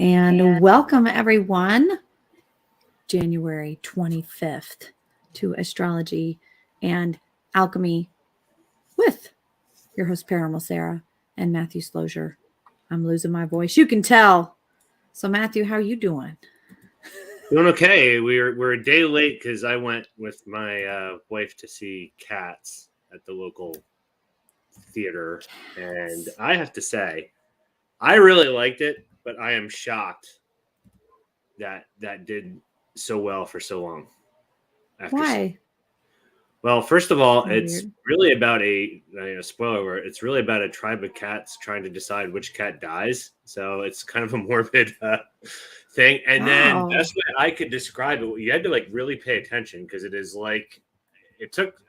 And welcome, everyone, January 25th to Astrology and Alchemy with your host, Paranormal Sarah and Matthew Slosier. I'm losing my voice. You can tell. So, Matthew, how are you doing? Doing okay. We're a day late because I went with my wife to see Cats at the local theater, and I have to say, I really liked it, but I am shocked that did so well for so long. Why? Well, first of all, it's Weird. really about spoiler alert, it's really about a tribe of cats trying to decide which cat dies. So it's kind of a morbid thing. And then that's what I could describe it. You had to like really pay attention because it is like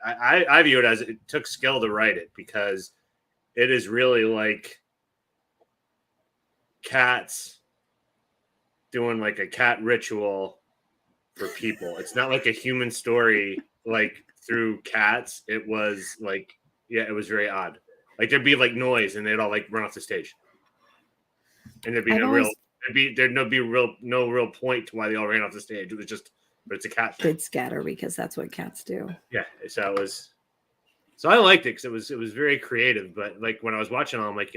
I view it as it took skill to write it because it is really like cats doing like a cat ritual for people. It's not like a human story like through cats. It was like, yeah, it was very odd. Like there'd be like noise and they'd all like run off the stage. And there'd be no real point to why they all ran off the stage. It was just, but it's a cat thing. Did scatter because that's what cats do. Yeah. So I liked it because it was very creative. But like when I was watching it, I'm like,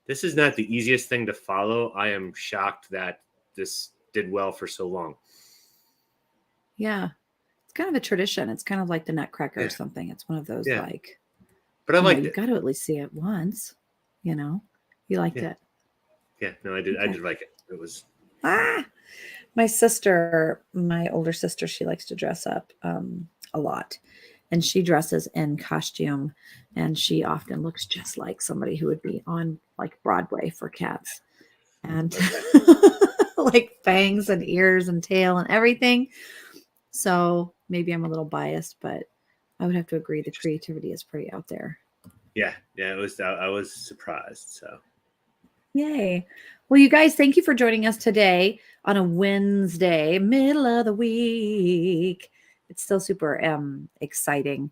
this is not the easiest thing to follow. I am shocked that this did well for so long. Yeah. It's kind of a tradition. It's kind of like the Nutcracker or something. It's one of those like, but I liked it. You've got to at least see it once, you liked it. Yeah, no, I did. Okay. I did like it. It was. My sister, my older sister, she likes to dress up a lot, and she dresses in costume, and she often looks just like somebody who would be on like Broadway for Cats, and like fangs and ears and tail and everything. So maybe I'm a little biased, but I would have to agree the creativity is pretty out there. Yeah, it was. I was surprised. So. Yay. Well, you guys, thank you for joining us today on a Wednesday, middle of the week. It's still super exciting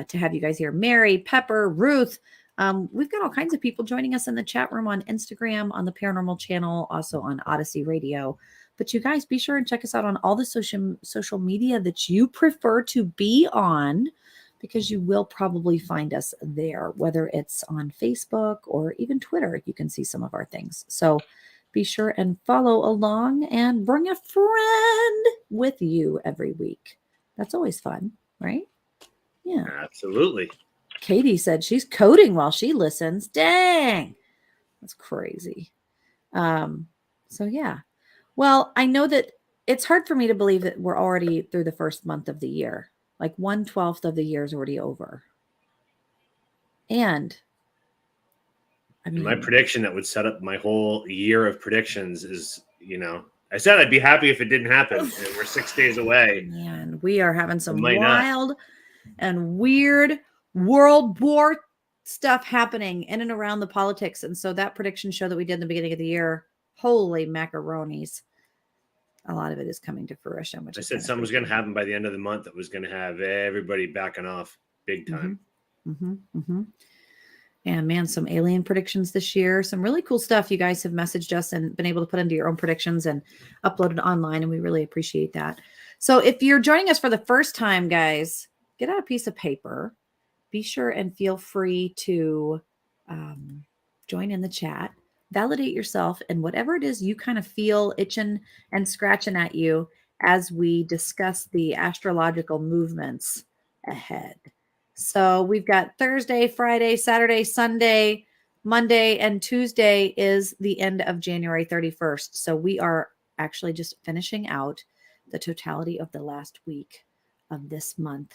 to have you guys here. Mary, Pepper, Ruth. We've got all kinds of people joining us in the chat room on Instagram, on the Paranormal channel, also on Odyssey Radio. But you guys, be sure and check us out on all the social media that you prefer to be on, because you will probably find us there, whether it's on Facebook or even Twitter. You can see some of our things. So be sure and follow along and bring a friend with you every week. That's always fun, right? Yeah. Absolutely. Katie said she's coding while she listens. Dang. That's crazy. So yeah. Well, I know that it's hard for me to believe that we're already through the first month of the year. Like 1/12 of the year is already over. And I mean, my prediction that would set up my whole year of predictions is, I said I'd be happy if it didn't happen. And we're 6 days away. Man, we are having some wild and weird world war stuff happening in and around the politics. And so that prediction show that we did in the beginning of the year, holy macaronis. A lot of it is coming to fruition. Which I said something was going to happen by the end of the month that was going to have everybody backing off big time. And man, some alien predictions this year. Some really cool stuff. You guys have messaged us and been able to put into your own predictions and uploaded online. And we really appreciate that. So if you're joining us for the first time, guys, get out a piece of paper. Be sure and feel free to join in the chat. Validate yourself and whatever it is you kind of feel itching and scratching at you as we discuss the astrological movements ahead. So we've got Thursday, Friday, Saturday, Sunday, Monday, and Tuesday is the end of January 31st. So we are actually just finishing out the totality of the last week of this month.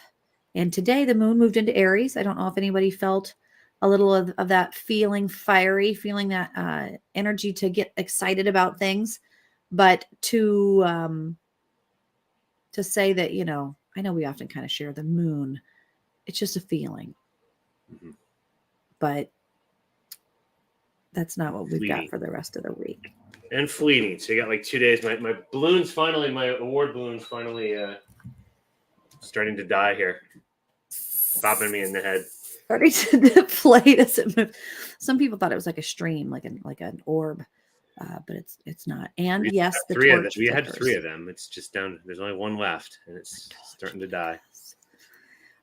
And today the moon moved into Aries. I don't know if anybody felt a little of that feeling fiery, feeling that energy to get excited about things. But to say that, I know we often kind of share the moon. It's just a feeling. Mm-hmm. But that's not what we've got for the rest of the week. And fleeting. So you got like 2 days. My balloons finally, my award balloons finally starting to die here. Popping me in the head. Starting to deflate as it moves. Some people thought it was like a stream, like an orb. but it's not. And We yes, the three of them. torch We had flickers. 3 of them. It's just down. There's only 1 left, and it's starting to die.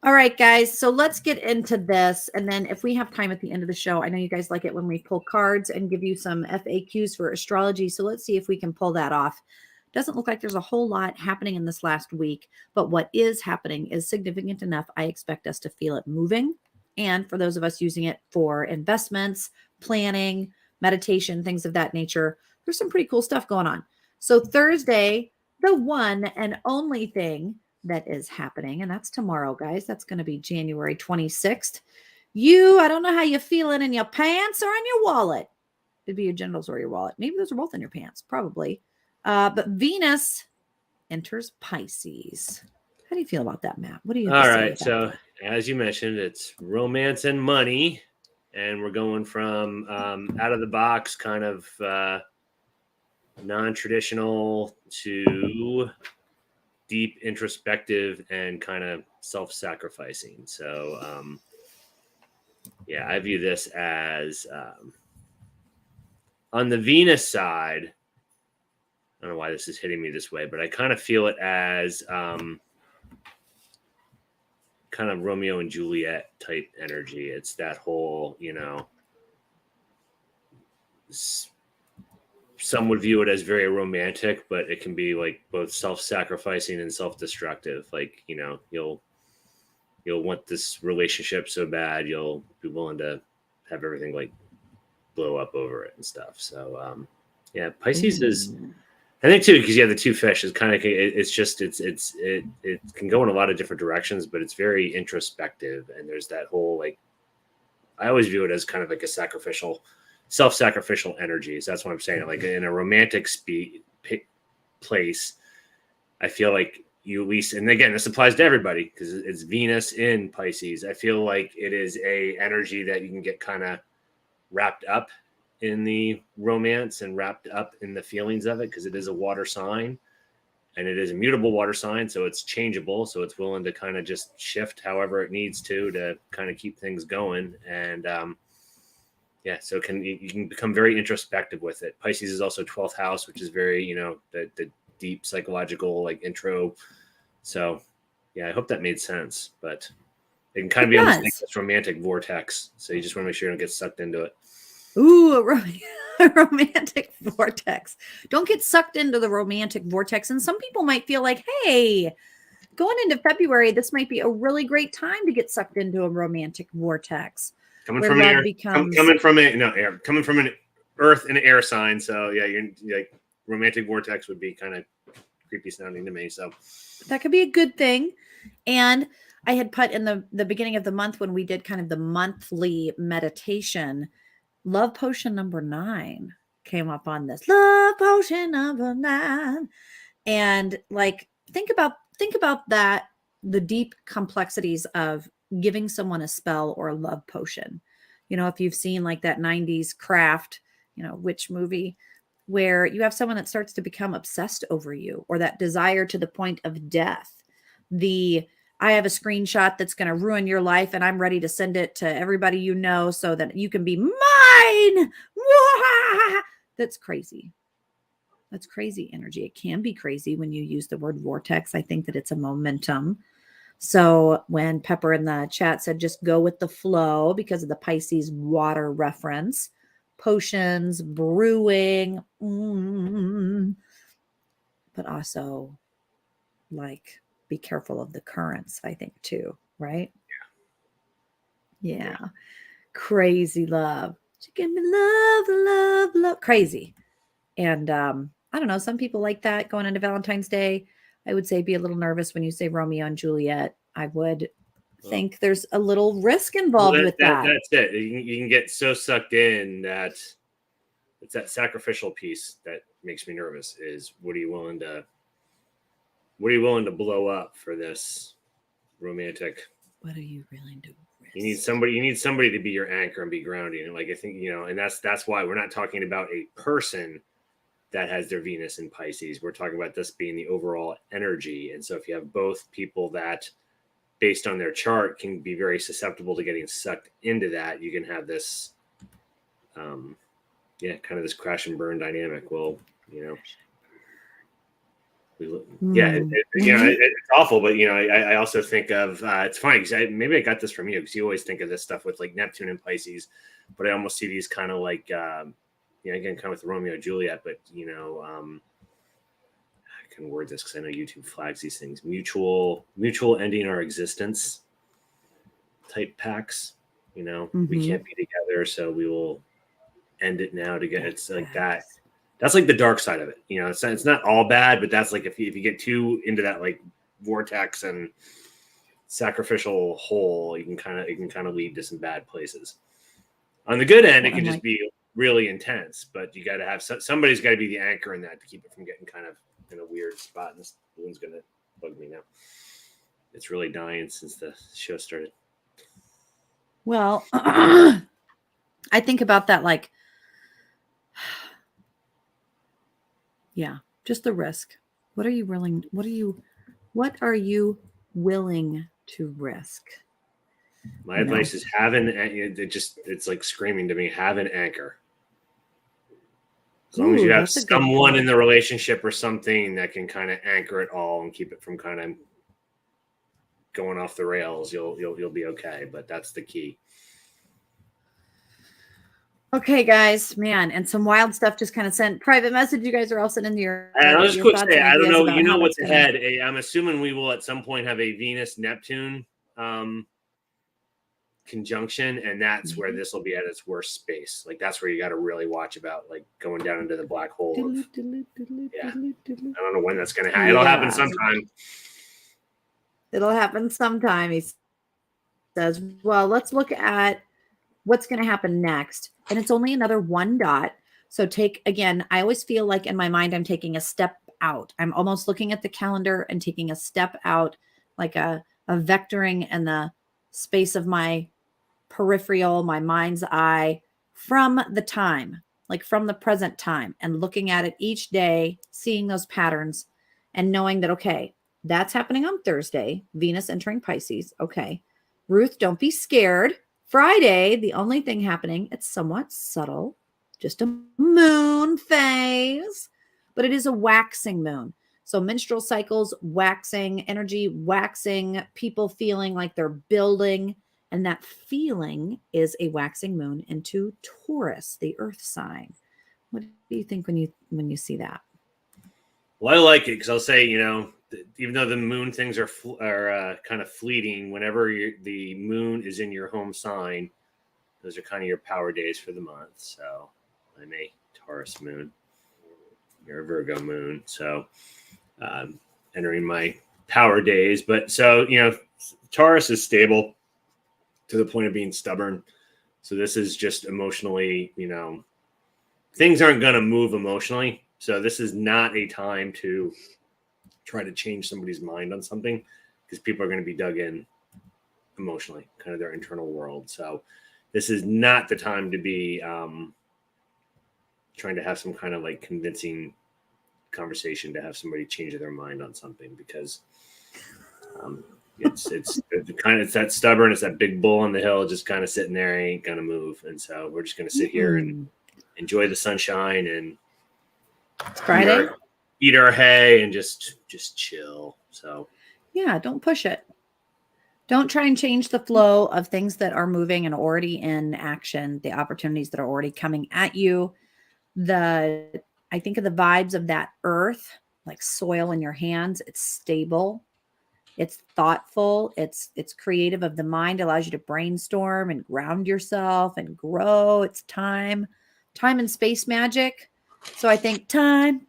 All right, guys. So let's get into this. And then if we have time at the end of the show, I know you guys like it when we pull cards and give you some FAQs for astrology. So let's see if we can pull that off. Doesn't look like there's a whole lot happening in this last week, but what is happening is significant enough. I expect us to feel it moving. And for those of us using it for investments, planning, meditation, things of that nature, there's some pretty cool stuff going on. So Thursday, the one and only thing that is happening, and that's tomorrow, guys. That's going to be January 26th. I don't know how you're feeling in your pants or in your wallet. It'd be your genitals or your wallet. Maybe those are both in your pants, probably. But Venus enters Pisces. How do you feel about that, Matt? What do you have to say? All right. So as you mentioned, it's romance and money, and we're going from out of the box kind of non-traditional to deep introspective and kind of self-sacrificing. So yeah, I view this as on the Venus side, I don't know why this is hitting me this way, but I kind of feel it as kind of Romeo and Juliet type energy. It's that whole, some would view it as very romantic, but it can be like both self-sacrificing and self-destructive. Like, you'll want this relationship so bad, you'll be willing to have everything like blow up over it and stuff. So, yeah, Pisces is, I think too, because you have the 2 fish, it's kind of, it can go in a lot of different directions, but it's very introspective. And there's that whole, like, I always view it as kind of like a self-sacrificial energy. So that's what I'm saying. Like in a romantic place, I feel like you at least, and again, this applies to everybody because it's Venus in Pisces. I feel like it is a energy that you can get kind of wrapped up in the romance and wrapped up in the feelings of it, because it is a water sign and it is a mutable water sign. So it's changeable. So it's willing to kind of just shift however it needs to kind of keep things going. And, yeah, so you can become very introspective with it. Pisces is also 12th house, which is very, the deep psychological like intro. So, yeah, I hope that made sense. But it can kind of be almost like this romantic vortex. So you just want to make sure you don't get sucked into it. Ooh, a romantic vortex. Don't get sucked into the romantic vortex. And some people might feel like, hey, going into February, this might be a really great time to get sucked into a romantic vortex. Coming from an earth and air sign. So yeah, you're like romantic vortex would be kind of creepy sounding to me. So that could be a good thing. And I had put in the beginning of the month when we did kind of the monthly meditation, love potion number 9 came up on this. Love potion number 9. And like, think about that, the deep complexities of giving someone a spell or a love potion. If you've seen like that 90s Craft, witch movie, where you have someone that starts to become obsessed over you, or that desire to the point of death. I have a screenshot that's going to ruin your life and I'm ready to send it to everybody so that you can be mine. That's crazy. That's crazy energy. It can be crazy when you use the word vortex. I think that it's a momentum. So when Pepper in the chat said just go with the flow because of the Pisces water reference, potions, brewing, but also like be careful of the currents, I think too, right? Yeah. Crazy love. Give me love, crazy. And I don't know, some people like that going into Valentine's Day. I would say be a little nervous when you say Romeo and Juliet. I would think there's a little risk involved with that. That's it. You can get so sucked in that it's that sacrificial piece that makes me nervous. Is what are you willing to blow up for this romantic? What are you willing to risk? You need somebody to be your anchor and be grounding. And like I think, and that's why we're not talking about a person that has their Venus in Pisces. We're talking about this being the overall energy. And so if you have both people that based on their chart can be very susceptible to getting sucked into that, you can have this yeah, kind of this crash and burn dynamic will, you know, it's awful, but I also think of it's funny because maybe I got this from you because you always think of this stuff with like Neptune and Pisces, but I almost see these kind of like again kind of with Romeo and Juliet, but I can word this because I know YouTube flags these things: mutual ending our existence type pacts. We can't be together, so we will end it now together. It's like that. That's like the dark side of it. It's not all bad, but that's like if you get too into that like vortex and sacrificial hole, it can kind of lead to some bad places. On the good end, it can just be really intense, but you got to have somebody's got to be the anchor in that to keep it from getting kind of in a weird spot. And this balloon's going to bug me now. It's really dying since the show started. Well, I think about that like, yeah, just the risk. What are you willing to risk? My advice is it's like screaming to me, have an anchor. As long as you have someone in the relationship or something that can kind of anchor it all and keep it from kind of going off the rails, you'll be okay. But that's the key. Okay, guys, man, and some wild stuff just kind of sent private message. You guys are all sitting in your. And I'll just quick say, I don't know. You know what's ahead. I'm assuming we will at some point have a Venus Neptune conjunction, and that's where this will be at its worst space. Like that's where you got to really watch about like going down into the black hole. I don't know when that's going to happen. It'll happen sometime. It'll happen sometime. He says, "Well, let's look at what's going to happen next." And it's only another one dot. So I always feel like in my mind, I'm taking a step out. I'm almost looking at the calendar and taking a step out, like a vectoring in the space of my peripheral, my mind's eye from the time, like from the present time, and looking at it each day, seeing those patterns and knowing that, okay, that's happening on Thursday, Venus entering Pisces. Okay. Ruth, don't be scared. Friday, the only thing happening, it's somewhat subtle, just a moon phase, but it is a waxing moon. So menstrual cycles, waxing, energy, waxing, people feeling like they're building. And that feeling is a waxing moon into Taurus, the earth sign. What do you think when you see that? Well, I like it because I'll say, even though the moon things are kind of fleeting, whenever the moon is in your home sign, those are kind of your power days for the month. So I'm a Taurus moon. You're a Virgo moon. So entering my power days. But so, Taurus is stable to the point of being stubborn. So this is just emotionally, things aren't going to move emotionally. So this is not a time to try to change somebody's mind on something because people are going to be dug in emotionally, kind of their internal world. So this is not the time to be trying to have some kind of like convincing conversation to have somebody change their mind on something because it's that stubborn, it's that big bull on the hill, just kind of sitting there, ain't going to move. And so we're just going to sit here and enjoy the sunshine and it's Friday. Eat our hay and just chill. So yeah, don't push it. Don't try and change the flow of things that are moving and already in action, the opportunities that are already coming at you. I think of the vibes of that earth, like soil in your hands. It's stable. It's thoughtful. It's creative of the mind, allows you to brainstorm and ground yourself and grow. It's time and space magic. So I think time,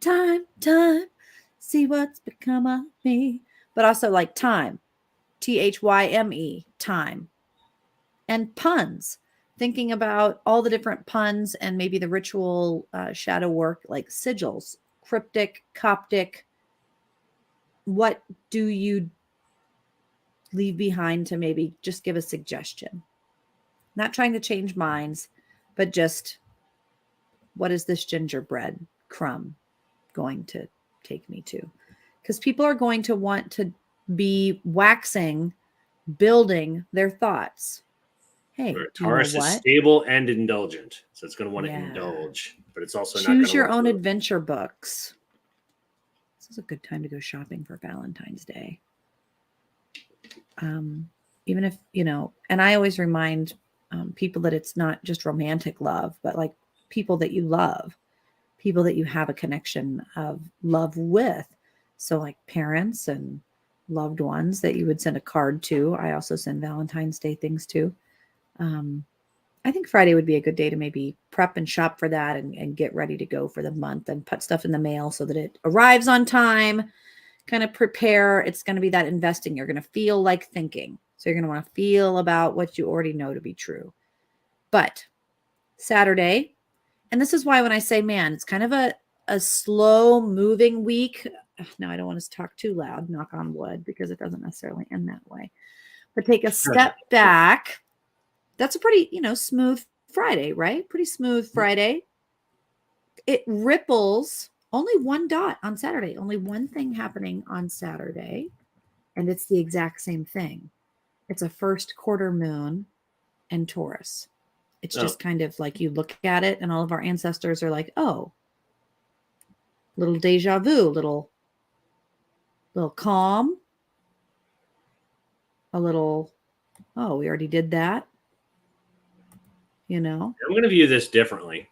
see what's become of me, but also like time, THYME, time, and puns, thinking about all the different puns and maybe the ritual shadow work like sigils, cryptic, Coptic. What do you leave behind to maybe just give a suggestion? Not trying to change minds, but just what is this gingerbread crumb going to take me to? Because people are going to want to be waxing, building their thoughts. hey, you know Taurus is what? stable and indulgent. So it's going to want to Yeah. indulge, but it's also not going Choose to your want own to. adventure books. This is a good time to go shopping for Valentine's Day. Even if, you know, and I always remind people that it's not just romantic love, but like people that you love, people that you have a connection of love with. So like parents and loved ones that you would send a card to. I also send Valentine's Day things to. I think Friday would be a good day to maybe prep and shop for that and get ready to go for the month and put stuff in the mail so that it arrives on time. Kind of prepare. It's going to be that investing. You're going to feel like thinking. So you're going to want to feel about what you already know to be true. But Saturday, and this is why when I say, man, it's kind of a slow moving week. Now, I don't want to talk too loud, knock on wood, because it doesn't necessarily end that way. But take a step back. That's a pretty, you know, smooth Friday, right? Pretty smooth Friday. It ripples only one dot on Saturday, only one thing happening on Saturday. And it's the exact same thing. It's a first quarter moon in Taurus. It's just kind of like you look at it and all of our ancestors are like, oh, little deja vu, little calm, a little, oh, we already did that. You know? I'm going to view this differently.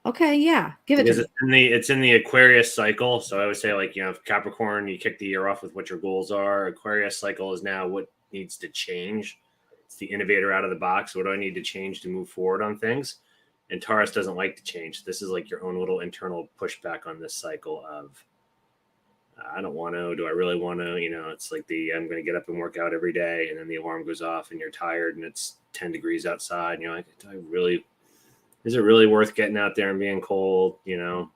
Okay, yeah. Give it to me. It's in the Aquarius cycle. So I would say, like, you know, Capricorn, you kick the year off with what your goals are. Aquarius cycle is now what needs to change. It's the innovator out of the box. What do I need to change to move forward on things? And Taurus doesn't like to change. This is like your own little internal pushback on this cycle of, I don't want to. Do I really want to? You know, it's like I'm going to get up and work out every day, and then the alarm goes off, and you're tired, and it's 10 degrees outside, and you're like, is it really worth getting out there and being cold? You know,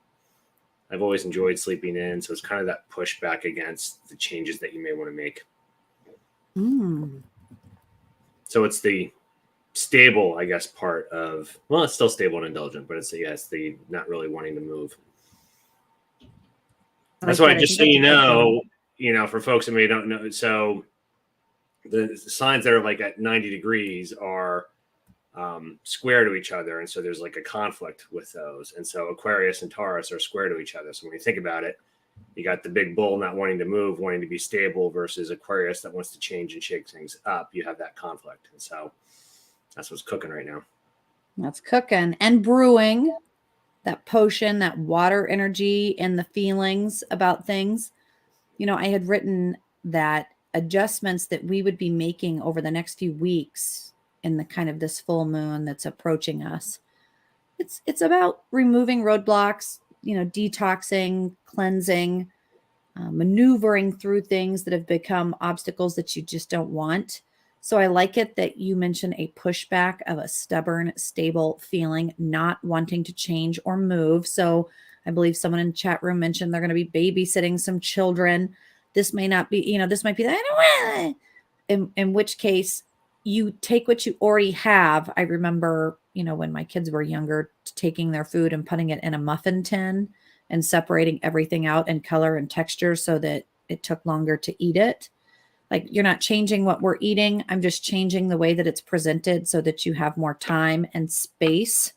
I've always enjoyed sleeping in, so it's kind of that pushback against the changes that you may want to make. So it's the stable, I guess, part of, well, it's still stable and indulgent, but it's the not really wanting to move. That's why, just so you know, for folks that may don't know, so the signs that are like at 90 degrees are square to each other. And so there's like a conflict with those. And so Aquarius and Taurus are square to each other. So when you think about it, you got the big bull not wanting to move, wanting to be stable, versus Aquarius that wants to change and shake things up. You have that conflict. And so that's what's cooking right now. That's cooking and brewing. That potion, that water energy, and the feelings about things. You know, I had written that adjustments that we would be making over the next few weeks in the kind of this full moon that's approaching us. It's about removing roadblocks, you know, detoxing, cleansing, maneuvering through things that have become obstacles that you just don't want. So I like it that you mentioned a pushback of a stubborn, stable feeling, not wanting to change or move. So I believe someone in the chat room mentioned they're going to be babysitting some children. This may not be, you know, this might be, I don't want, in which case you take what you already have. I remember, you know, when my kids were younger, taking their food and putting it in a muffin tin and separating everything out in color and texture so that it took longer to eat it. Like, you're not changing what we're eating. I'm just changing the way that it's presented so that you have more time and space,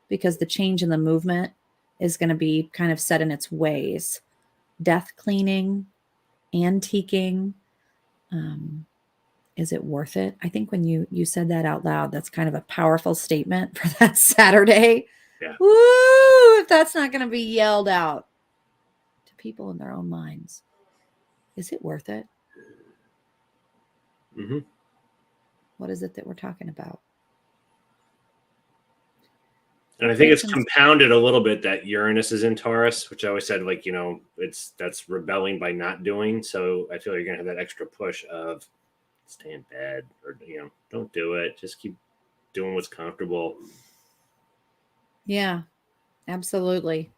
because the change in the movement is going to be kind of set in its ways. Death cleaning, antiquing. Is it worth it? I think when you said that out loud, that's kind of a powerful statement for that Saturday. Yeah. Woo! If that's not going to be yelled out to people in their own minds. Is it worth it? Mm-hmm. What is it that we're talking about? And I think it's compounded a little bit that Uranus is in Taurus, which I always said, like, you know, that's rebelling by not doing. So I feel like you're going to have that extra push of stay in bed, or, you know, don't do it. Just keep doing what's comfortable. Yeah, absolutely.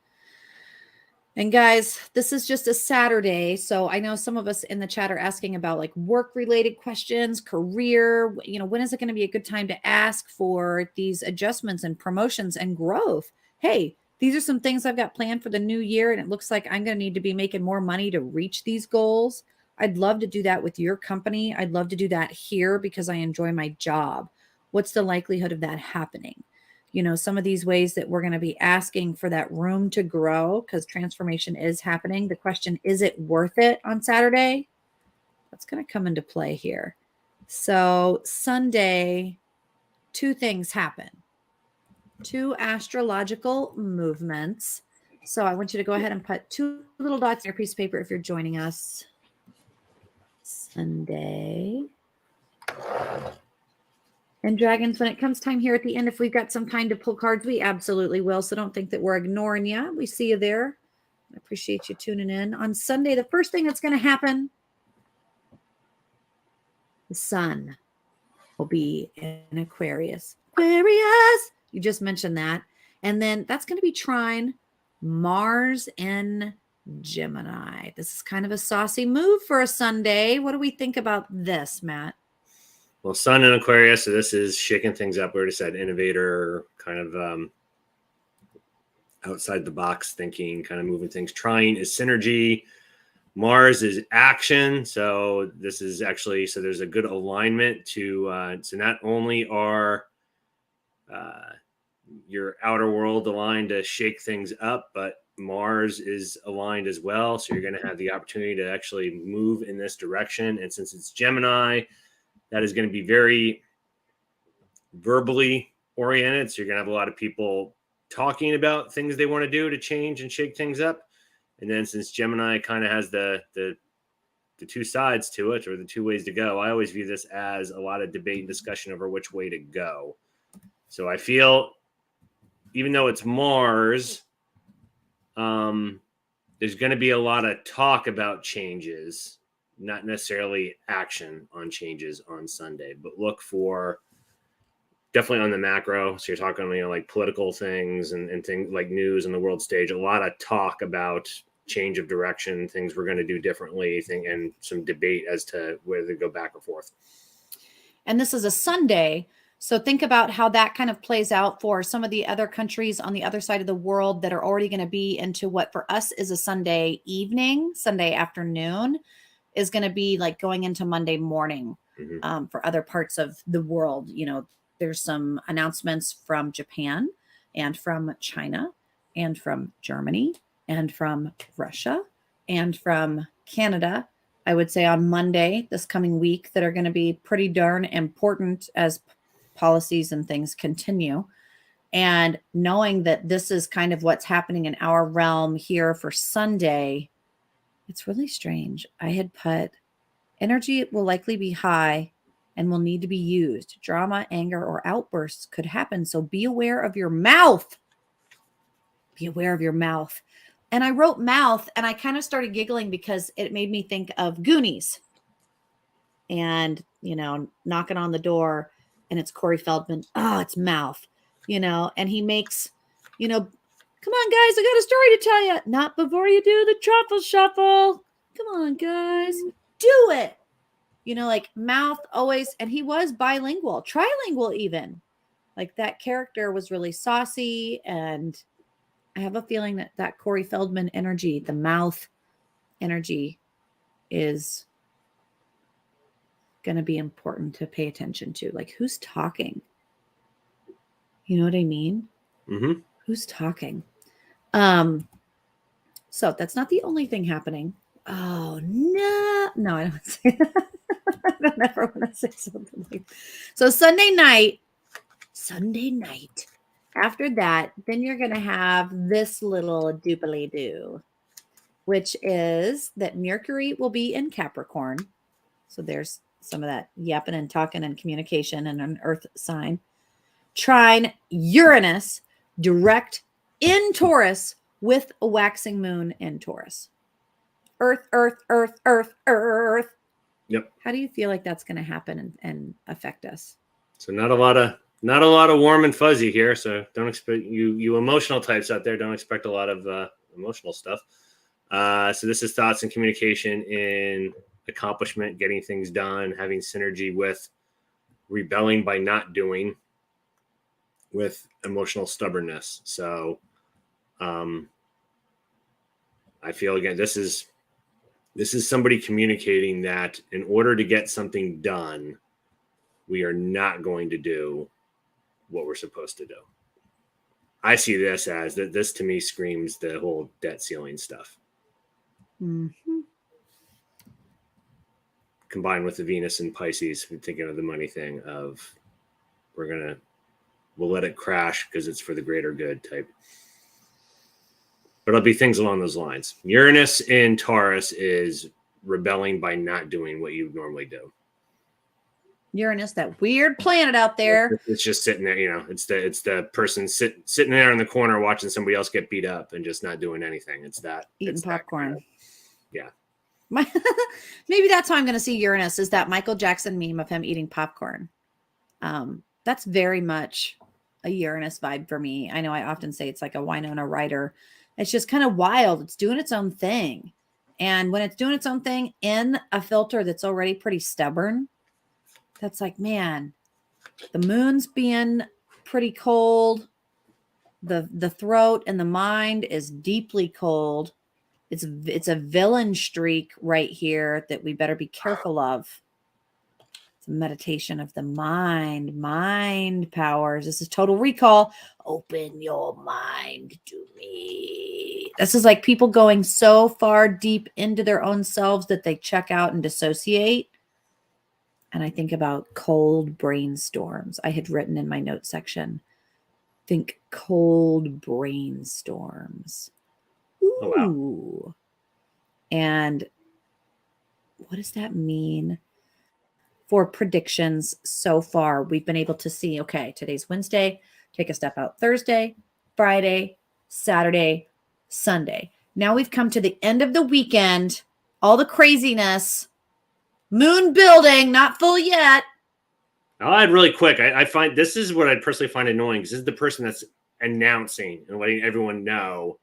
And guys, this is just a Saturday. So I know some of us in the chat are asking about like work related questions, career, you know, when is it going to be a good time to ask for these adjustments and promotions and growth? Hey, these are some things I've got planned for the new year, and it looks like I'm going to need to be making more money to reach these goals. I'd love to do that with your company. I'd love to do that here because I enjoy my job. What's the likelihood of that happening? You know, some of these ways that we're going to be asking for that room to grow because transformation is happening. The question, is it worth it on Saturday? That's going to come into play here. So Sunday, two things happen. Two astrological movements. So I want you to go ahead and put two little dots on your piece of paper if you're joining us. Sunday. And dragons, when it comes time here at the end, if we've got some time to pull cards, we absolutely will. So don't think that we're ignoring you. We see you there. I appreciate you tuning in. On Sunday, the first thing that's going to happen, the sun will be in Aquarius. Aquarius! You just mentioned that. And then that's going to be trine Mars in Gemini. This is kind of a saucy move for a Sunday. What do we think about this, Matt? Well, Sun in Aquarius, so this is shaking things up. We already said innovator, kind of outside the box thinking, kind of moving things. Trine is synergy. Mars is action. So this is actually, so there's a good alignment to, so not only are your outer world aligned to shake things up, but Mars is aligned as well. So you're going to have the opportunity to actually move in this direction. And since it's Gemini, that is going to be very verbally oriented. So you're going to have a lot of people talking about things they want to do to change and shake things up. And then since Gemini kind of has the two sides to it, or the two ways to go, I always view this as a lot of debate and discussion over which way to go. So I feel, even though it's Mars, there's going to be a lot of talk about changes, not necessarily action on changes on Sunday, but look for definitely on the macro. So you're talking, like political things and things like news on the world stage, a lot of talk about change of direction, things we're going to do differently, and some debate as to whether to go back or forth. And this is a Sunday. So think about how that kind of plays out for some of the other countries on the other side of the world that are already going to be into what for us is a Sunday evening, Sunday afternoon is going to be like going into Monday morning. For other parts of the world. There's some announcements from Japan and from China and from Germany and from Russia and from Canada, I would say on Monday this coming week, that are going to be pretty darn important as policies and things continue. And knowing that this is kind of what's happening in our realm here for Sunday, it's really strange. I had put energy will likely be high and will need to be used. Drama, anger, or outbursts could happen. So be aware of your mouth. Be aware of your mouth. And I wrote mouth and I kind of started giggling because it made me think of Goonies. And, knocking on the door and it's Corey Feldman. Oh, it's mouth, and he makes, come on, guys, I got a story to tell you. Not before you do the truffle shuffle. Come on, guys, do it. Like mouth always, and he was bilingual, trilingual even. Like that character was really saucy, and I have a feeling that Corey Feldman energy, the mouth energy, is going to be important to pay attention to. Like, who's talking? You know what I mean? Mm-hmm. Who's talking? So that's not the only thing happening. Oh, no, I don't say that. I don't ever want to say something like that. So Sunday night, after that, then you're going to have this little doobly-doo, which is that Mercury will be in Capricorn. So there's some of that yapping and talking and communication and an earth sign. Trine Uranus direct in Taurus with a waxing moon in Taurus. Earth. Yep. How do you feel like that's going to happen and affect us? So not a lot of warm and fuzzy here. So don't expect you emotional types out there. Don't expect a lot of emotional stuff. So this is thoughts and communication in accomplishment, getting things done, having synergy with rebelling by not doing, with emotional stubbornness. So I feel, again, this is This is somebody communicating that in order to get something done, we are not going to do what we're supposed to do. I see this as that. This to me screams the whole debt ceiling stuff. Mm-hmm. Combined with the Venus and Pisces, thinking of the money thing of we'll let it crash because it's for the greater good type. But it'll be things along those lines. Uranus in Taurus is rebelling by not doing what you normally do. Uranus, that weird planet out there. It's just sitting there, it's the person sitting there in the corner watching somebody else get beat up and just not doing anything. It's that eating popcorn. Yeah. Maybe that's how I'm going to see Uranus, is that Michael Jackson meme of him eating popcorn. That's very much a Uranus vibe for me. I know I often say it's like a Winona Ryder. It's just kind of wild. It's doing its own thing. And when it's doing its own thing in a filter that's already pretty stubborn, that's like, man, the moon's being pretty cold. The throat and the mind is deeply cold. It's a villain streak right here that we better be careful of. It's a meditation of the mind powers. This is Total Recall. Open your mind to me. This is like people going so far deep into their own selves that they check out and dissociate. And I think about cold brainstorms. I had written in my notes section, think cold brainstorms. Ooh. Oh, wow. And what does that mean for predictions so far? We've been able to see, okay, today's Wednesday, take a step out Thursday, Friday, Saturday, Sunday. Now we've come to the end of the weekend, all the craziness, moon building, not full yet. I'll add really quick. I find this is what I personally find annoying, because this is the person that's announcing and letting everyone know,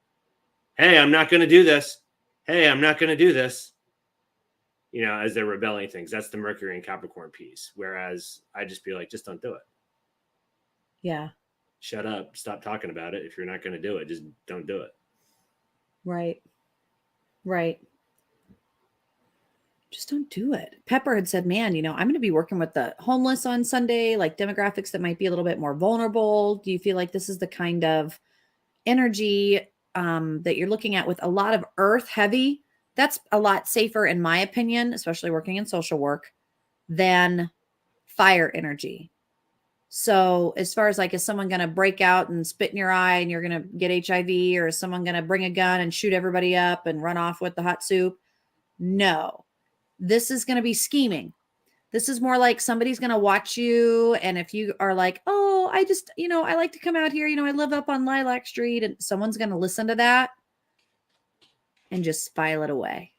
hey, I'm not going to do this. Hey, I'm not going to do this. As they're rebelling things. That's the Mercury and Capricorn piece. Whereas I just be like, just don't do it. Yeah. Shut up. Stop talking about it. If you're not going to do it, just don't do it. Right. Just don't do it. Pepper had said, man, I'm going to be working with the homeless on Sunday, like demographics that might be a little bit more vulnerable. Do you feel like this is the kind of energy that you're looking at with a lot of earth heavy? That's a lot safer, in my opinion, especially working in social work, than fire energy. So as far as like, is someone going to break out and spit in your eye and you're going to get HIV, or is someone going to bring a gun and shoot everybody up and run off with the hot soup? No, this is going to be scheming. This is more like somebody's going to watch you. And if you are like, oh, I just, I like to come out here, I live up on Lilac Street, and someone's going to listen to that and just file it away.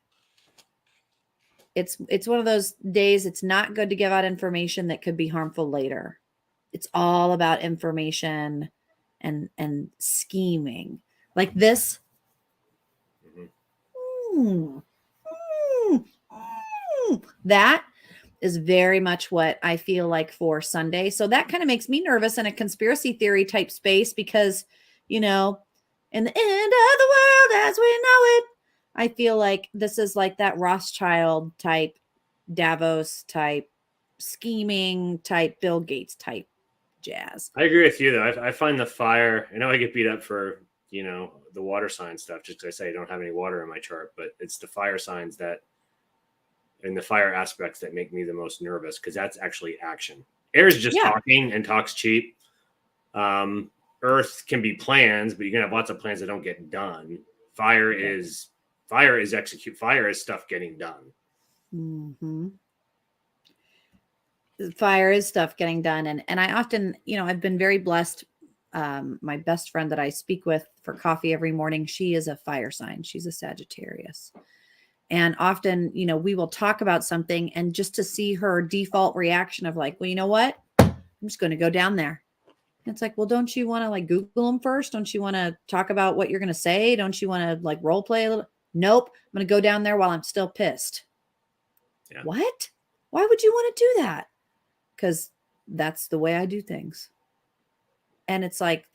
It's one of those days. It's not good to give out information that could be harmful later. It's all about information and scheming like this. That is very much what I feel like for Sunday. So that kind of makes me nervous in a conspiracy theory type space, because, in the end of the world as we know it, I feel like this is like that Rothschild type, Davos type, scheming type, Bill Gates type jazz. I agree with you, though. I find the fire, I know I get beat up for, the water sign stuff, just because I say I don't have any water in my chart, but it's the fire signs and the fire aspects that make me the most nervous, because that's actually action. Air is just talking and talks cheap. Earth can be plans, but you're going to have lots of plans that don't get done. Fire is execute. Fire is stuff getting done. Mm-hmm. Fire is stuff getting done. And I often, I've been very blessed. My best friend that I speak with for coffee every morning, she is a fire sign. She's a Sagittarius. And often, we will talk about something, and just to see her default reaction of like, well, you know what? I'm just going to go down there. And it's like, well, don't you want to like Google them first? Don't you want to talk about what you're going to say? Don't you want to like role play a little? Nope. I'm going to go down there while I'm still pissed. Yeah. What? Why would you want to do that? Because that's the way I do things. And it's like,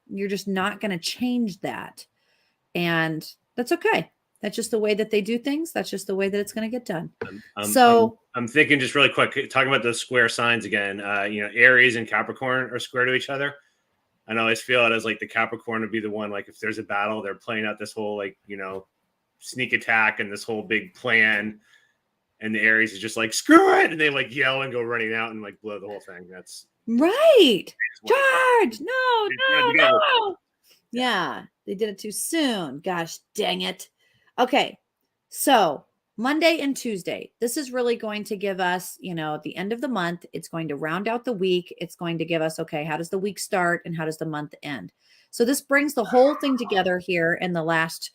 you're just not going to change that. And that's okay. That's just the way that they do things. That's just the way that it's going to get done. I'm thinking just really quick, talking about those square signs again. Aries and Capricorn are square to each other. And I always feel it as like the Capricorn would be the one, like if there's a battle, they're playing out this whole sneak attack and this whole big plan. And the Aries is just like, screw it. And they like yell and go running out and like blow the whole thing. That's right. Charge. No. Yeah. They did it too soon. Gosh, dang it. Okay. So Monday and Tuesday, this is really going to give us, at the end of the month, it's going to round out the week. It's going to give us, okay, how does the week start and how does the month end? So this brings the whole thing together here in the last,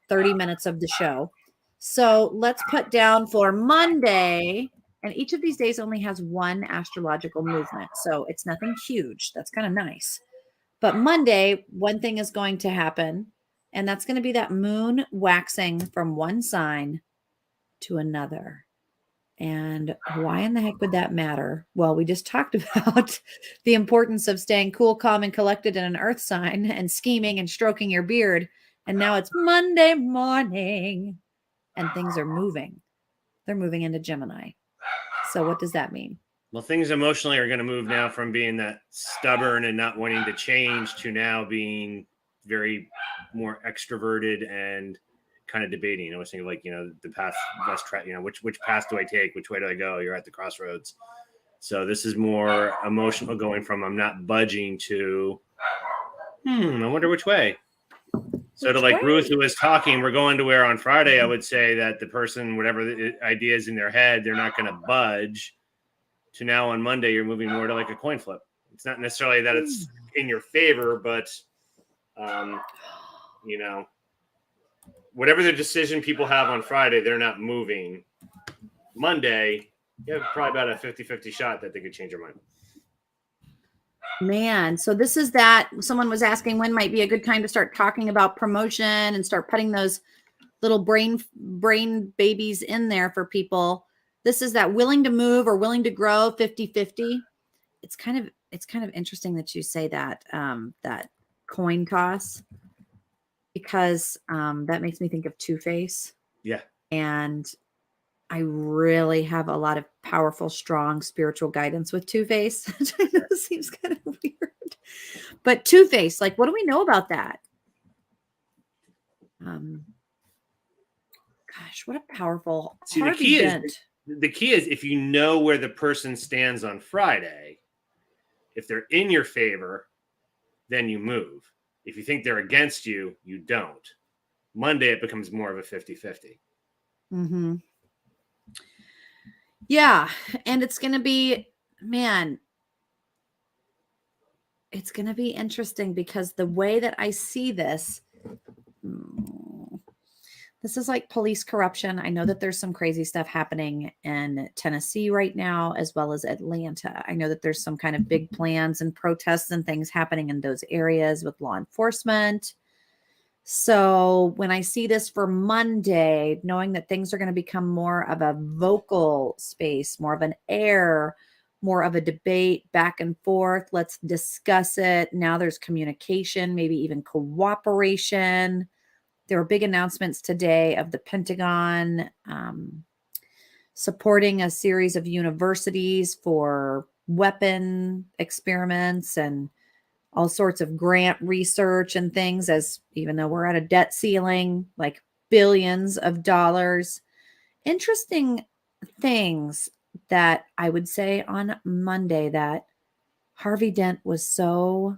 30 minutes of the show. So let's put down for Monday, and each of these days only has one astrological movement. So it's nothing huge. That's kind of nice. But Monday, one thing is going to happen, and that's going to be that moon waxing from one sign to another. And why in the heck would that matter? Well, we just talked about the importance of staying cool, calm, and collected in an earth sign and scheming and stroking your beard. And now it's Monday morning and things are moving. They're moving into Gemini. So what does that mean? Well, things emotionally are going to move now from being that stubborn and not wanting to change to now being very more extroverted and kind of debating. I was thinking the path, best track, which path do I take? Which way do I go? You're at the crossroads. So this is more emotional, going from I'm not budging to, I wonder which way. So to like Ruth, who was talking, we're going to where on Friday, I would say that the person, whatever the idea is in their head, they're not going to budge. To now on Monday, you're moving more to like a coin flip. It's not necessarily that it's in your favor, but, whatever the decision people have on Friday, they're not moving. Monday, you have probably about a 50-50 shot that they could change their mind. Man, so this is that someone was asking when might be a good time to start talking about promotion and start putting those little brain babies in there for people. This is that willing to move or willing to grow 50-50. It's kind of interesting that you say that, that coin toss, because that makes me think of Two-Face. Yeah. And I really have a lot of powerful, strong spiritual guidance with Two-Face. I know it seems kind of weird. But Two-Face, like, what do we know about that? Gosh, what a powerful Harvey Dent. The key is if you know where the person stands on Friday, if they're in your favor, then you move. If you think they're against you, you don't. Monday, it becomes more of a 50-50. Mm-hmm. Yeah. And it's going to be, it's going to be interesting because the way that I see this, this is like police corruption. I know that there's some crazy stuff happening in Tennessee right now, as well as Atlanta. I know that there's some kind of big plans and protests and things happening in those areas with law enforcement. So when I see this for Monday, knowing that things are going to become more of a vocal space, more of an air, more of a debate back and forth, let's discuss it. Now there's communication, maybe even cooperation. There were big announcements today of the Pentagon supporting a series of universities for weapon experiments and all sorts of grant research and things, as even though we're at a debt ceiling, like billions of dollars. Interesting things that I would say on Monday, that Harvey Dent was so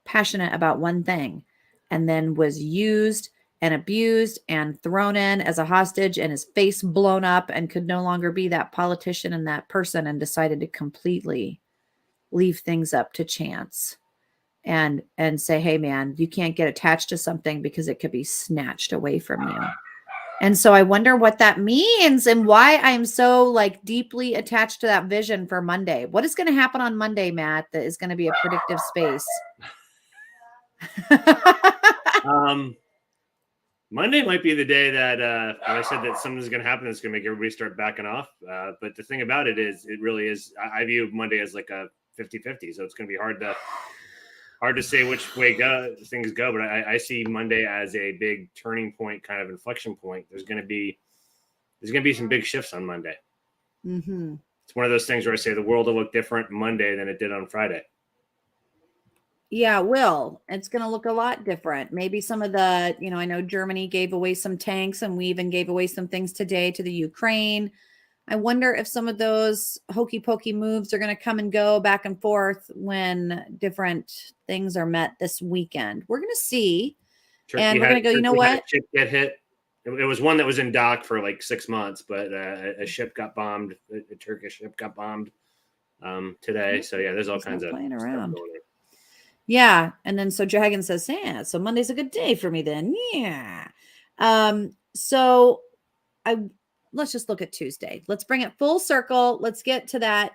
passionate about one thing and then was used and abused and thrown in as a hostage and his face blown up and could no longer be that politician and that person, and decided to completely leave things up to chance and say, hey man, you can't get attached to something because it could be snatched away from you. And so I wonder what that means and why I'm so like deeply attached to that vision for Monday. What is going to happen on Monday, Matt, that is going to be a predictive space? Monday might be the day that when I said that something's going to happen that's going to make everybody start backing off. But the thing about it is, it really is, I view Monday as like a 50-50. So it's going to be hard to hard to say which way things go, but I see Monday as a big turning point, kind of inflection point. There's going to be some big shifts on Monday. Mm-hmm. It's one of those things where I say the world will look different Monday than it did on Friday. Yeah, it will. It's going to look a lot different. Maybe some of the, I know Germany gave away some tanks, and we even gave away some things today to the Ukraine. I wonder if some of those hokey pokey moves are going to come and go back and forth when different things are met this weekend. We're going to see. And we're going to go, you know what? A ship get hit. It was one that was in dock for like 6 months, but a ship got bombed. A Turkish ship got bombed today. So yeah, there's all kinds of playing stuff around. going on. Yeah. And then so Dragon says, yeah, so Monday's a good day for me then. Yeah. So let's just look at Tuesday. Let's bring it full circle. Let's get to that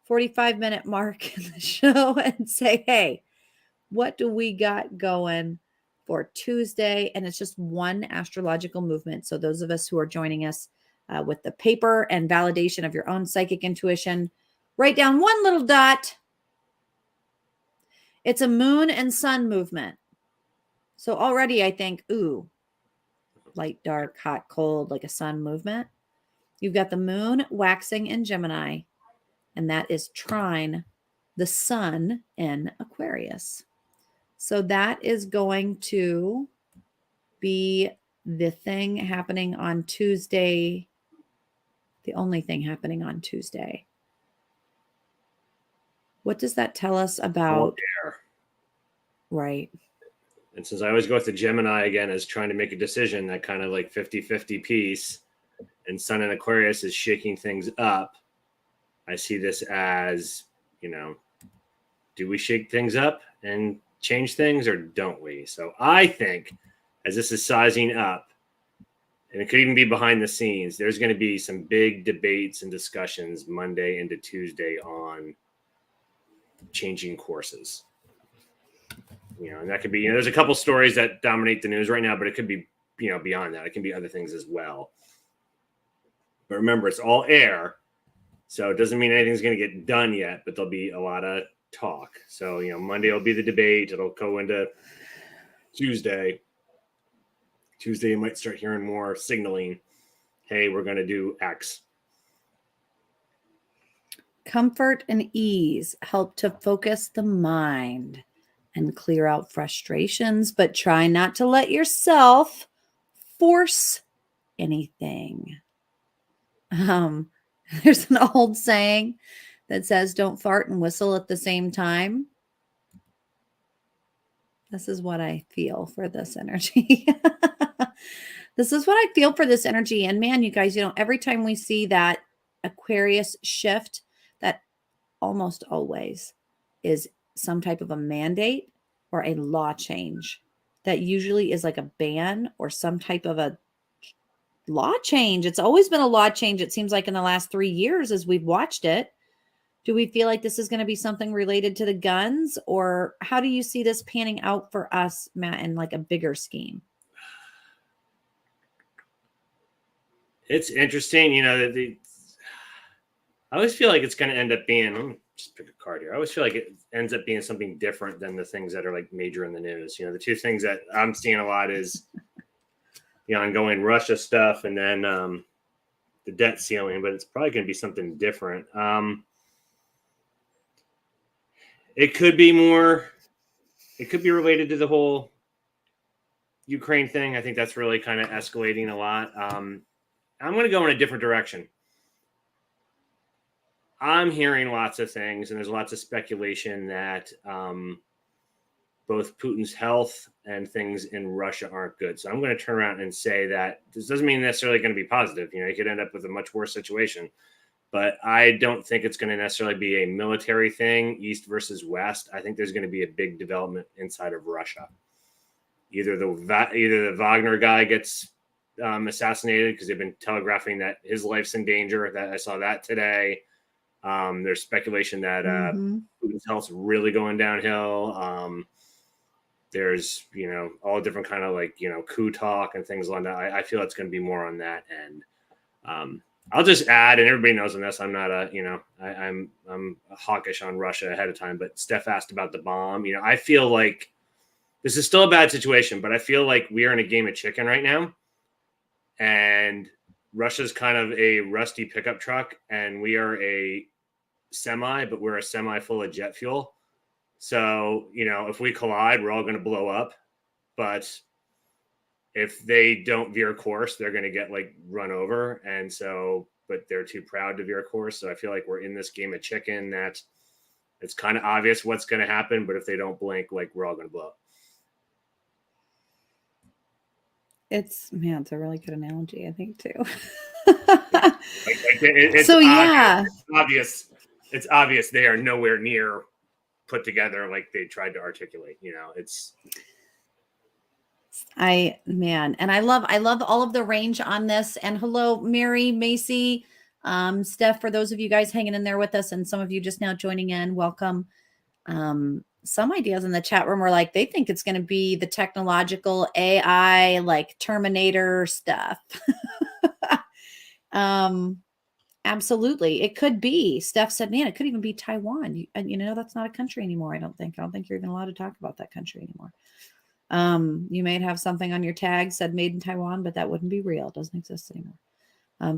45-minute mark in the show and say, hey, what do we got going for Tuesday? And it's just one astrological movement. So those of us who are joining us with the paper and validation of your own psychic intuition, write down one little dot. It's a moon and sun movement. So already I think, ooh, light, dark, hot, cold, like a sun movement. You've got the moon waxing in Gemini, and that is trine the sun in Aquarius. So that is going to be the thing happening on Tuesday, the only thing happening on Tuesday. What does that tell us about? Right. And since I always go with the Gemini again as trying to make a decision, that kind of like 50-50 piece, and Sun in Aquarius is shaking things up, I see this as, do we shake things up and change things or don't we? So I think as this is sizing up, and it could even be behind the scenes, there's going to be some big debates and discussions Monday into Tuesday on changing courses. And that could be, there's a couple stories that dominate the news right now, but it could be, beyond that. It can be other things as well. But remember, it's all air. So it doesn't mean anything's going to get done yet, but there'll be a lot of talk. So, Monday will be the debate. It'll go into Tuesday. Tuesday, you might start hearing more signaling, hey, we're going to do X. Comfort and ease help to focus the mind and clear out frustrations, but try not to let yourself force anything. There's an old saying that says, don't fart and whistle at the same time. This is what I feel for this energy. This is what I feel for this energy. And man, you guys, every time we see that Aquarius shift, that almost always is some type of a mandate or a law change. That usually is like a ban or some type of a law change. It's always been a law change, it seems like, in the last 3 years as we've watched it. Do we feel like this is going to be something related to the guns, or how do you see this panning out for us, Matt, in like a bigger scheme? It's interesting, I always feel like it's going to end up being, let me just pick a card here. I always feel like it ends up being something different than the things that are like major in the news. The two things that I'm seeing a lot is the ongoing Russia stuff and then the debt ceiling, but it's probably going to be something different. It could be related to the whole Ukraine thing. I think that's really kind of escalating a lot. I'm going to go in a different direction. I'm hearing lots of things, and there's lots of speculation that both Putin's health and things in Russia aren't good. So I'm going to turn around and say that this doesn't mean necessarily going to be positive. You could end up with a much worse situation. But I don't think it's going to necessarily be a military thing, East versus West. I think there's going to be a big development inside of Russia. Either the Wagner guy gets assassinated because they've been telegraphing that his life's in danger. That I saw that today. There's speculation that Putin's health's really going downhill. There's, all different kind of like, coup talk and things like that. I feel it's going to be more on that end. I'll just add, and everybody knows on this, I'm not I'm hawkish on Russia ahead of time, but Steph asked about the bomb. I feel like this is still a bad situation, but I feel like we are in a game of chicken right now. And Russia's kind of a rusty pickup truck, and we are a semi, but we're a semi full of jet fuel. So, if we collide, we're all going to blow up. But if they don't veer course, they're going to get run over. And so, but they're too proud to veer course. So I feel like we're in this game of chicken that it's kind of obvious what's going to happen. But if they don't blink, we're all going to blow up. It's a really good analogy, I think, too. It's so, obvious, yeah. It's obvious they are nowhere near put together like they tried to articulate. And I love all of the range on this. And hello, Mary, Macy, Steph, for those of you guys hanging in there with us, and some of you just now joining in, welcome. Some ideas in the chat room are they think it's going to be the technological AI, Terminator stuff. Absolutely. It could be. Steph said, man, it could even be Taiwan. That's not a country anymore. I don't think you're even allowed to talk about that country anymore. You may have something on your tag said made in Taiwan, but that wouldn't be real. It doesn't exist anymore.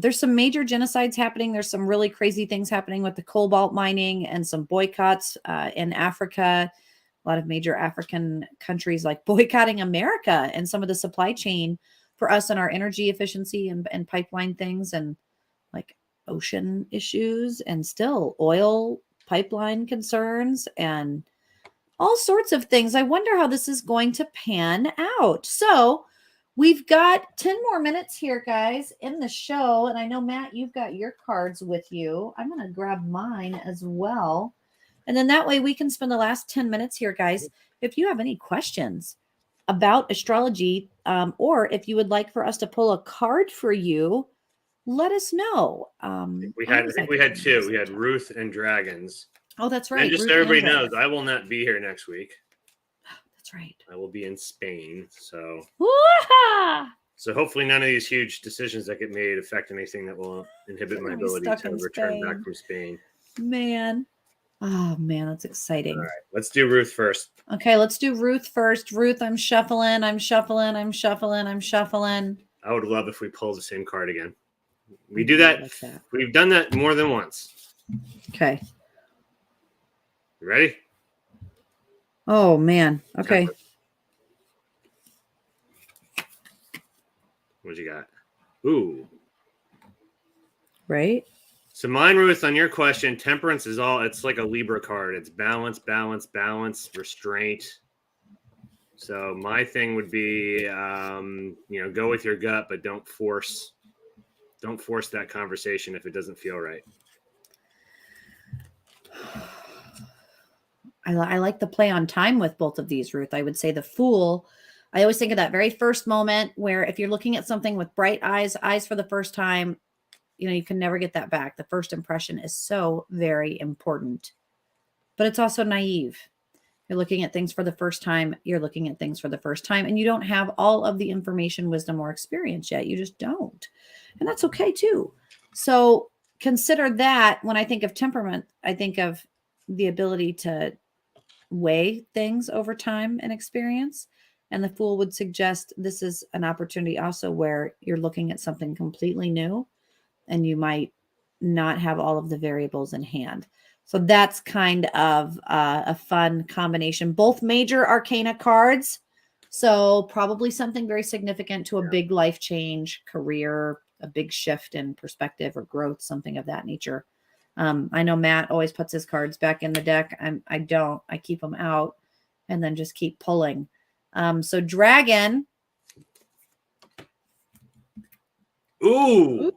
There's some major genocides happening. There's some really crazy things happening with the cobalt mining and some boycotts in Africa. A lot of major African countries boycotting America and some of the supply chain for us and our energy efficiency and pipeline things and ocean issues and still oil pipeline concerns and all sorts of things. I wonder how this is going to pan out. So we've got 10 more minutes here, guys, in the show. And I know, Matt, you've got your cards with you. I'm going to grab mine as well. And then that way we can spend the last 10 minutes here, guys. If you have any questions about astrology, or if you would like for us to pull a card for you, let us know. I think we had two. We had Ruth and Dragons. Oh, that's right. And just so everybody knows, I will not be here next week. That's right. I will be in Spain. So Woo-ha! So hopefully none of these huge decisions that get made affect anything that will inhibit my ability to return back from Spain. Man. Oh, man, that's exciting. All right, let's do Ruth first. Okay, let's do Ruth first. Ruth, I'm shuffling. I would love if we pull the same card again. We do that. Like that. We've done that more than once. Okay. You ready? Oh, man. Okay. What you got? Ooh. Right? So mine, Ruth, on your question, temperance is it's like a Libra card. It's balance, restraint. So my thing would be, go with your gut, but don't force that conversation if it doesn't feel right. I like the play on time with both of these, Ruth. I would say the Fool. I always think of that very first moment where if you're looking at something with bright eyes for the first time, you can never get that back. The first impression is so very important, but it's also naive. You're looking at things for the first time. And you don't have all of the information, wisdom, or experience yet. You just don't. And that's okay too. So consider that when I think of temperament, I think of the ability to weigh things over time and experience. And the Fool would suggest this is an opportunity also where you're looking at something completely new and you might not have all of the variables in hand. So that's kind of a fun combination. Both major arcana cards. So probably something very significant to a big life change, career, a big shift in perspective or growth, something of that nature. I know Matt always puts his cards back in the deck. I don't. I keep them out and then just keep pulling. So Dragon. Ooh.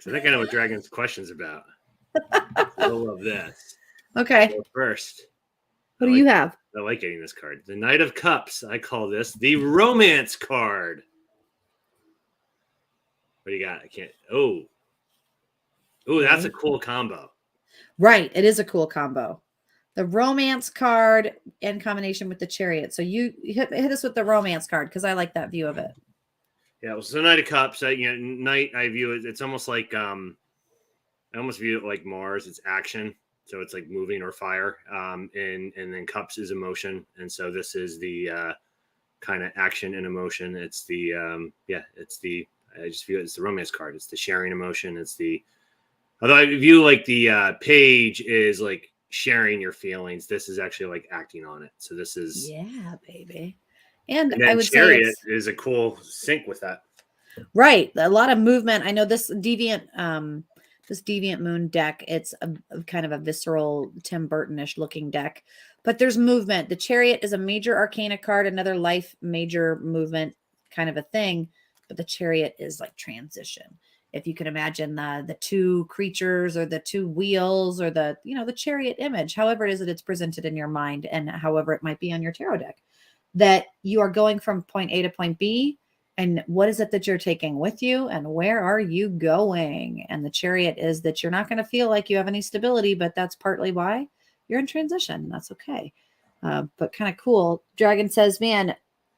I think I know what Dragon's question's about. I love this. Okay. So first. What do you have? I like getting this card. The Knight of Cups. I call this the Romance card. What do you got? I can't. Oh, that's a cool combo. Right. It is a cool combo. The Romance card in combination with the Chariot. So you hit us with the Romance card because I like that view of it. Yeah, well, so Knight of Cups, Knight, I view it, it's almost like, I almost view it like Mars. It's action. So it's like moving or fire. And then Cups is emotion. And so this is the kind of action and emotion. It's the, I just view it as the romance card. It's the sharing emotion. Although I view like the page is like sharing your feelings. This is actually like acting on it. So this is. Yeah, baby. And then I would say Chariot is a cool sync with that. Right. A lot of movement. I know this deviant moon deck, it's a kind of a visceral Tim Burton-ish looking deck, but there's movement. The Chariot is a major arcana card, another life major movement kind of a thing, but the Chariot is like transition. If you can imagine the two creatures or the two wheels or the Chariot image, however it is that it's presented in your mind and however it might be on your tarot deck, that you are going from point A to point B. And what is it that you're taking with you and where are you going? And the Chariot is that you're not going to feel like you have any stability, but that's partly why you're in transition. That's okay. But kind of cool. Dragon says, man,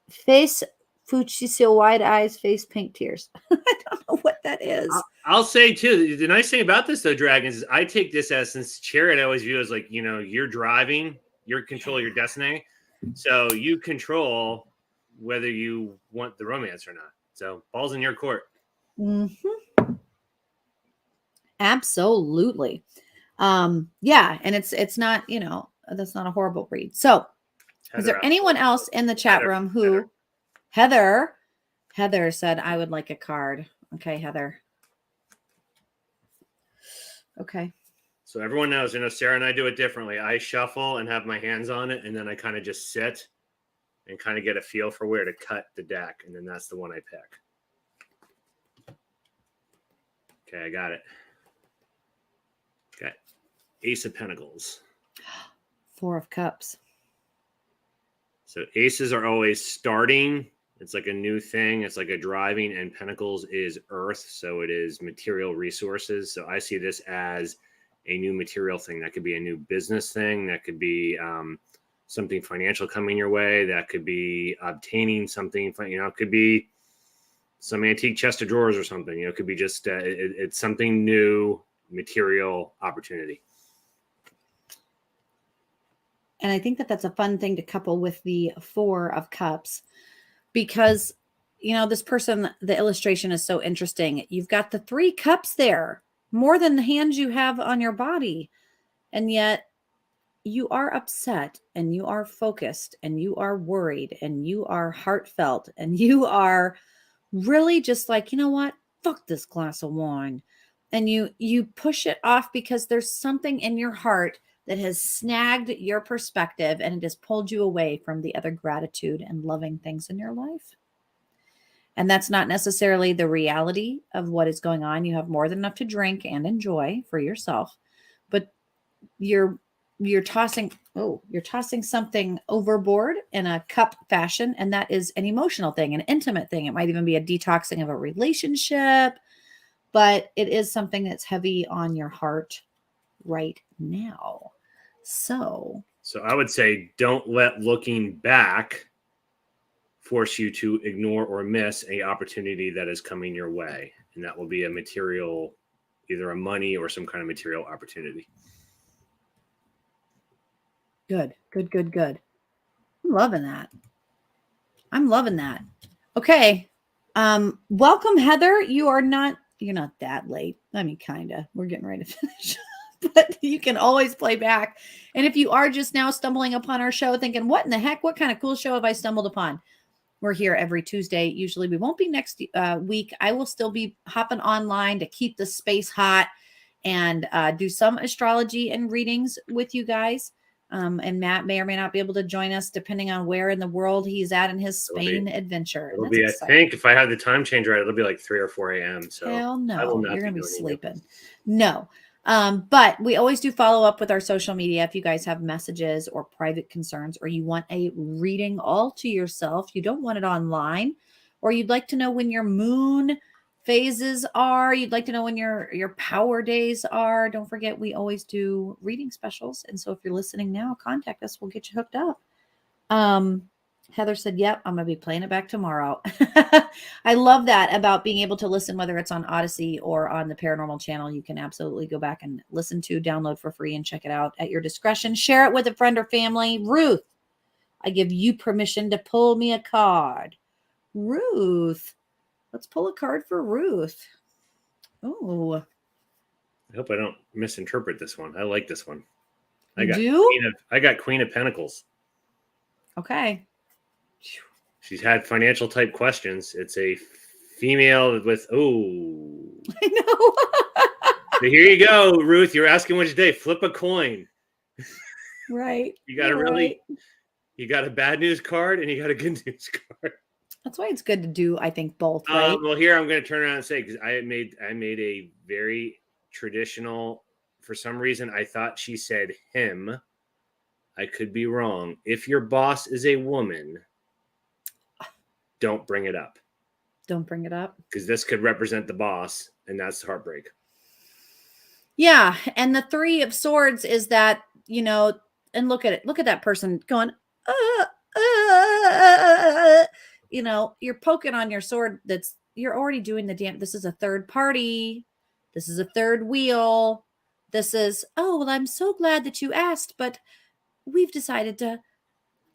face Fuchisio wide eyes, face pink tears. I don't know what that is. I'll say too, the nice thing about this though, Dragons, is I take this as, since Chariot I always view as like, you're driving, you're control your destiny. So you control whether you want the romance or not. So ball's in your court. Mm-hmm. Absolutely. Yeah. And it's not, that's not a horrible read. So is there anyone else in the chat room who Heather said, I would like a card. Okay, Heather. Okay. So everyone knows, Sarah and I do it differently. I shuffle and have my hands on it, and then I kind of just sit and kind of get a feel for where to cut the deck, and then that's the one I pick. Okay, I got it. Okay. Ace of Pentacles. 4 of Cups. So aces are always starting. It's like a new thing. It's like a driving, and Pentacles is earth. So it is material resources. So I see this as a new material thing. That could be a new business thing. That could be something financial coming your way. That could be obtaining something, it could be some antique chest of drawers or something, it could be just, it's something new, material opportunity. And I think that that's a fun thing to couple with the 4 of Cups because, this person, the illustration is so interesting. You've got the 3 cups there, more than the hands you have on your body. And yet you are upset and you are focused and you are worried and you are heartfelt and you are really just like, you know what? Fuck this glass of wine. And you push it off because there's something in your heart that has snagged your perspective and it has pulled you away from the other gratitude and loving things in your life. And that's not necessarily the reality of what is going on. You have more than enough to drink and enjoy for yourself, but you're tossing something overboard in a cup fashion. And that is an emotional thing, an intimate thing. It might even be a detoxing of a relationship, but it is something that's heavy on your heart right now. So I would say don't let looking back force you to ignore or miss any opportunity that is coming your way. And that will be a material, either a money or some kind of material opportunity. Good. I'm loving that. Okay. Welcome, Heather. You're not that late. I mean, kind of. We're getting ready to finish. But you can always play back. And if you are just now stumbling upon our show thinking, what in the heck? What kind of cool show have I stumbled upon? We're here every Tuesday. Usually we won't be next week. I will still be hopping online to keep the space hot and do some astrology and readings with you guys. And Matt may or may not be able to join us depending on where in the world he's at in his Spain adventure. It'll be, exciting. I think if I have the time change right, it'll be like 3 or 4 a.m. So hell no, I will not you're going to be sleeping. Anything. No. But we always do follow up with our social media. If you guys have messages or private concerns, or you want a reading all to yourself, you don't want it online, or you'd like to know when your moon phases are, you'd like to know when your power days are, don't forget, we always do reading specials. And so if you're listening now, contact us. We'll get you hooked up. Heather said, yep, I'm going to be playing it back tomorrow. I love that about being able to listen, whether it's on Odyssey or on the Paranormal channel. You can absolutely go back and listen to, download for free, and check it out at your discretion. Share it with a friend or family. Ruth, I give you permission to pull me a card. Ruth, let's pull a card for Ruth. Oh, I hope I don't misinterpret this one. I like this one. I got Queen of Pentacles. Okay. She's had financial type questions. It's a female with I know. So here you go, Ruth. You're asking which day. Flip a coin. Right. You got you got a bad news card and you got a good news card. That's why it's good to do, I think, both, right? Well, here I'm going to turn around and say, because I made a very traditional. For some reason, I thought she said him. I could be wrong. If your boss is a woman, don't bring it up. Don't bring it up. Because this could represent the boss, and that's heartbreak. Yeah. And the Three of Swords is that, and look at it. Look at that person going, you're poking on your sword. You're already doing the damn. This is a third party. This is a third wheel. This is, well, I'm so glad that you asked, but we've decided to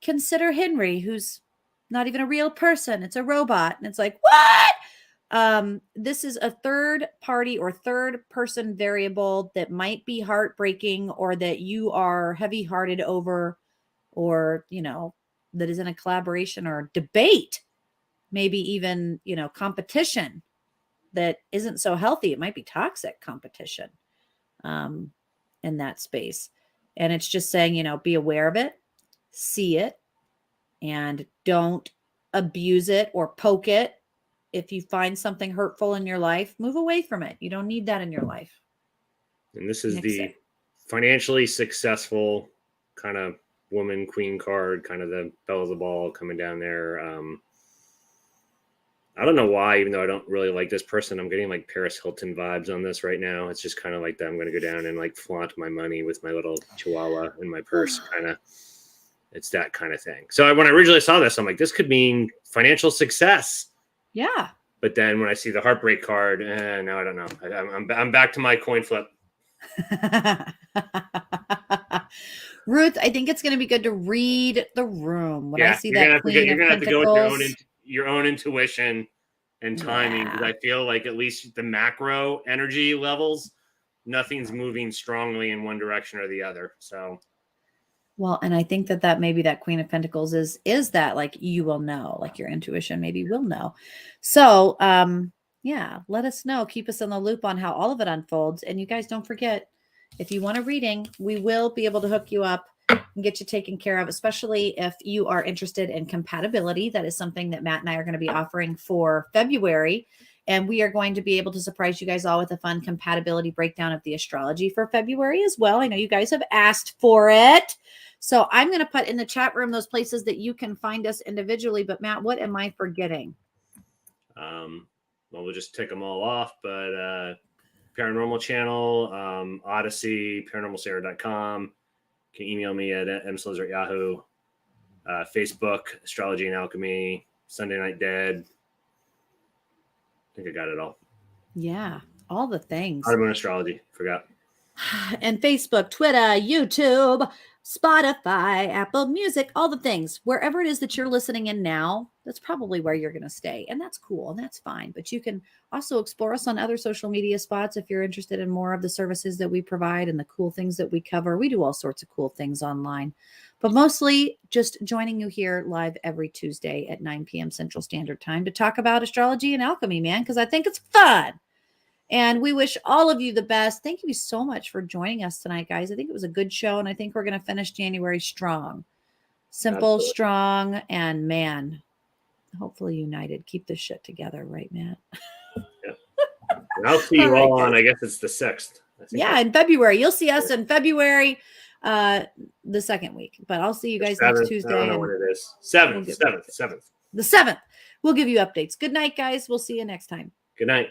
consider Henry, who's not even a real person. It's a robot. And it's like, what? This is a third party or third person variable that might be heartbreaking, or that you are heavy hearted over, or, that is in a collaboration or debate, maybe even, competition that isn't so healthy. It might be toxic competition in that space. And it's just saying, be aware of it, see it, and don't abuse it or poke it. If you find something hurtful in your life, move away from it. You don't need that in your life. And this is the financially successful kind of woman queen card, kind of the belle of the ball coming down there. I don't know why, even though I don't really like this person, I'm getting like Paris Hilton vibes on this right now. It's just kind of like that. I'm going to go down and like flaunt my money with my little chihuahua in my purse. Kind of, it's that kind of thing. So when I originally saw this, I'm like, this could mean financial success. Yeah. But then when I see the heartbreak card, no, I don't know. I'm back to my coin flip. Ruth, I think it's going to be good to read the room. When I see that you're going to have to go with your own intuition and timing, because I feel like at least the macro energy levels, nothing's moving strongly in one direction or the other. So, well, and I think that maybe that Queen of Pentacles is that, like, you will know, like your intuition maybe will know. So, let us know. Keep us in the loop on how all of it unfolds. And you guys don't forget, if you want a reading, we will be able to hook you up and get you taken care of, especially if you are interested in compatibility. That is something that Matt and I are going to be offering for February. And we are going to be able to surprise you guys all with a fun compatibility breakdown of the astrology for February as well. I know you guys have asked for it. So I'm going to put in the chat room those places that you can find us individually. But Matt, what am I forgetting? Well, we'll just tick them all off, but Paranormal channel, Odyssey, paranormalsarah.com. You can email me at mslizer@yahoo. Facebook, Astrology and Alchemy, Sunday Night Dead. I think I got it all. Yeah, all the things. Automoon Astrology, forgot. And Facebook, Twitter, YouTube, Spotify, Apple Music, all the things. Wherever it is that you're listening in now, that's probably where you're going to stay. And that's cool and that's fine. But you can also explore us on other social media spots if you're interested in more of the services that we provide and the cool things that we cover. We do all sorts of cool things online, but mostly just joining you here live every Tuesday at 9 p.m. Central Standard Time to talk about astrology and alchemy, man, because I think it's fun. And we wish all of you the best. Thank you so much for joining us tonight, guys. I think it was a good show, and I think we're going to finish January strong. Simple, absolutely. Strong, and man, hopefully united. Keep this shit together, right, Matt? Yeah. And I'll see you all on, I guess it's the 6th. Yeah, in February. You'll see us in February, the second week. But I'll see you guys next Tuesday. I don't know when it is. 7th. The 7th. We'll give you updates. Good night, guys. We'll see you next time. Good night.